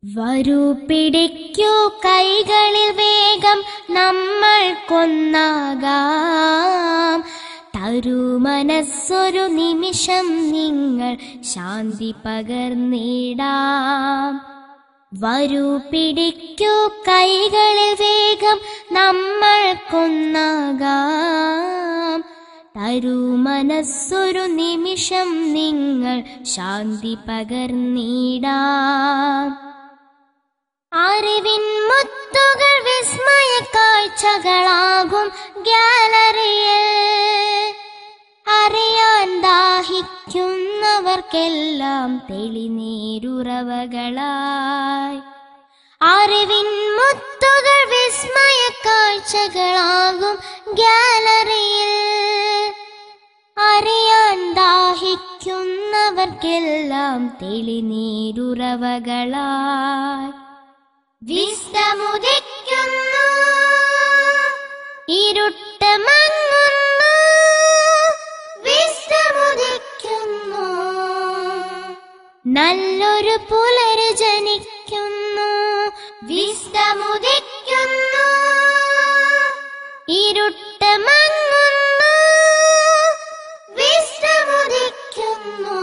വരൂ പിടിക്കൂ കൈകളിൽ വേഗം നമ്മൾ കൊന്നാകാം. തരൂ മനസ്സൊരു നിമിഷം നിങ്ങൾ ശാന്തി പകർന്നിടാം. വരൂ പിടിക്കൂ കൈകളിൽ വേഗം നമ്മൾ കൊന്നാകാം. തരൂ മനസ്സൊരു നിമിഷം നിങ്ങൾ ശാന്തി പകർന്നിടാം. അറിവിൻ മുത്തുകൾ വിസ്മയ കാഴ്ചകളാകും ഗ്യാലറിയിൽ. അറിയാൻ ദാഹിക്കുന്നവർക്കെല്ലാം തെളിനീരുറവകളായി. അറിവിൻ മുത്തുകൾ വിസ്മയ കാഴ്ചകളാകും ഗ്യാലറിയിൽ. അറിയാൻ ദാഹിക്കുന്നവർക്കെല്ലാം തെളിനീരുറവകളായി. വിസ്തമുദിക്കുന്നു, ഇരുട്ട് മങ്ങുന്നു. വിസ്തമുദിക്കുന്നു, നല്ലൊരു പുലരി ജനിക്കുന്നു. വിസ്തമുദിക്കുന്നു, ഇരുട്ട് മങ്ങുന്നു. വിസ്തമുദിക്കുന്നു,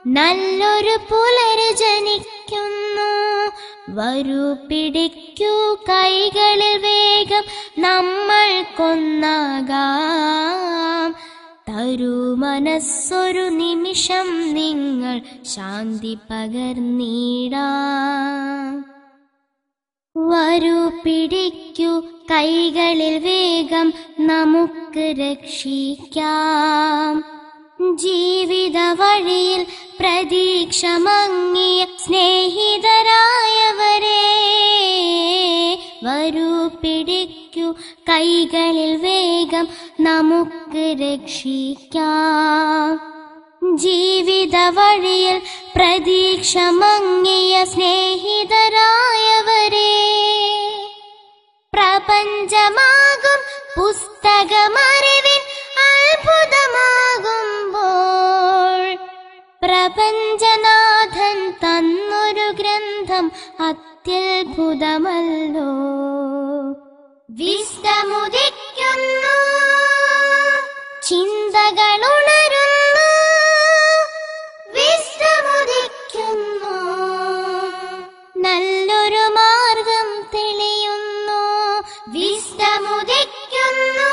നല്ലൊരു പുലരി ജനിക്കുന്നു. വരൂ പിടിക്കൂ കൈകളിൽ വേഗം നമ്മൾ കൊന്നാകാം. തരൂ മനസ്സൊരു നിമിഷം നിങ്ങൾ ശാന്തി പകർന്നിടാം. വരൂ പിടിക്കൂ കൈകളിൽ വേഗം നമുക്ക് രക്ഷിക്കാം. ജീവിത വഴിയിൽ പ്രതീക്ഷ മങ്ങിയ സ്നേഹിതരായവരെ, വരൂ പിടിക്കൂ കൈകളിൽ വേഗം നമുക്ക് രക്ഷിക്കാം. ജീവിത വഴിയിൽ പ്രതീക്ഷ മങ്ങിയ സ്നേഹിതരായവരെ, പ്രപഞ്ചമാകും പുസ്തകമറിവിൻ അത്ഭുതമാകുമ്പോൾ, പ്രപഞ്ചനാഥൻ തന്നൊരു ഗ്രന്ഥം അത്യത്ഭുതമല്ലോ. വിസ്തമുദിക്കുന്നു, ചിന്തകളുണരുന്നു. വിസ്തമുദിക്കുന്നു, നല്ലൊരു മാർഗം തെളിയുന്നു. വിസ്തമുദിക്കുന്നു,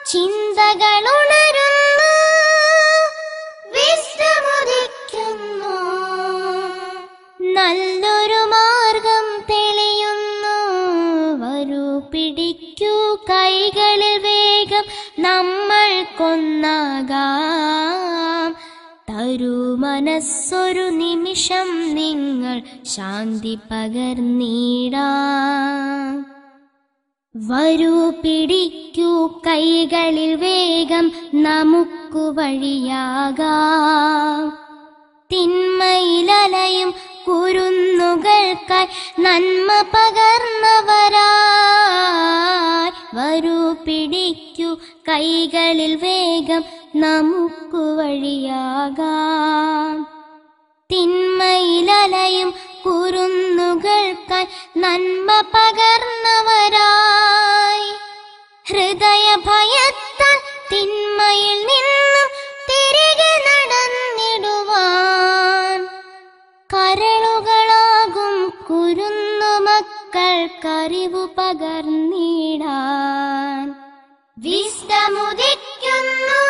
ചിന്തകളുണരുന്നു. വിസ്തമുദിക്കുന്നു, നല്ലൊരു മാർഗം തെളിയുന്നു. വരൂ പിടിക്കൂ കൈകളിൽ വേഗം നമ്മൾ കൊന്നാകാം. തരൂ മനസ്സൊരു നിമിഷം നിങ്ങൾ ശാന്തി പകർന്നിടാം. വരൂ പിടിക്കൂ കൈകളിൽ വേഗം നമുക്കു വഴിയാകാം. തിന്മയിലലയും കുരുന്നുകൾക്കായി നന്മ പകർന്നവരായി, വരൂ പിടിക്കൂ കൈകളിൽ വേഗം നമുക്കു വഴിയാകാം. തിന്മയിലലയും കുരുന്നുകൾക്കായി നന്മ പകർന്നവരായി, ഹൃദയഭയത്താൽ തിന്മയിൽ നിന്നും തിരികെ നടന്നിടുവാൻ, കരളുകളാകും കുരുന്നുമക്കൾക്കറിവു പകർന്നിടാൻ. വിസ്തമുദിക്കുന്നു,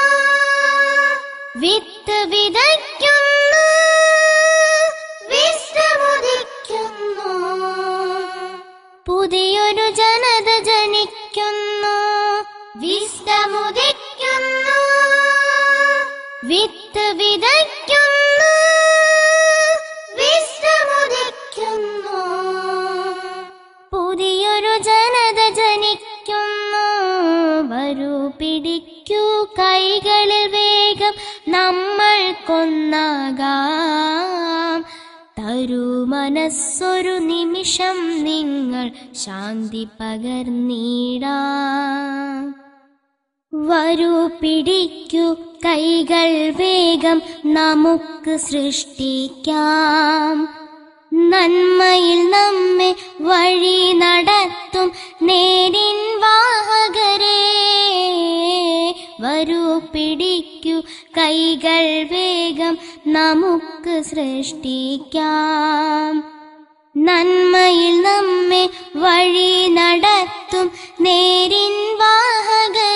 വിത്ത് വിതയ്ക്കുന്നു. വിസ്തമുദിക്കുന്നു, പുതിയൊരു ജനത ജനിക്കുന്നു. വിസ്തമുദിക്കുന്നു, വിത്ത് വിതയ്ക്കുന്നു. വിസ്തമുദിക്കുന്നു, പുതിയൊരു ജനത ജനിക്കുന്നു. വരൂ പിടിക്കൂ കൈകളിൽ വേഗം നമ്മൾ കൊന്നാകാം. തരൂ മനസ്സൊരു നിമിഷം നിങ്ങൾ ശാന്തി പകർന്നിടാം. വരൂ പിടിക്കൂ കൈകൾ വേഗം നമുക്ക് സൃഷ്ടിക്കാം. നന്മയിൽ നമ്മെ വഴി നടത്തും നേരിൻ വാഹകരേ, വരൂ പിടിക്കൂ കൈകൾ വേഗം നമുക്ക് സൃഷ്ടിക്കാം. നന്മയിൽ നമ്മെ വഴി നടത്തും നേരിൻ വാഹകരേ,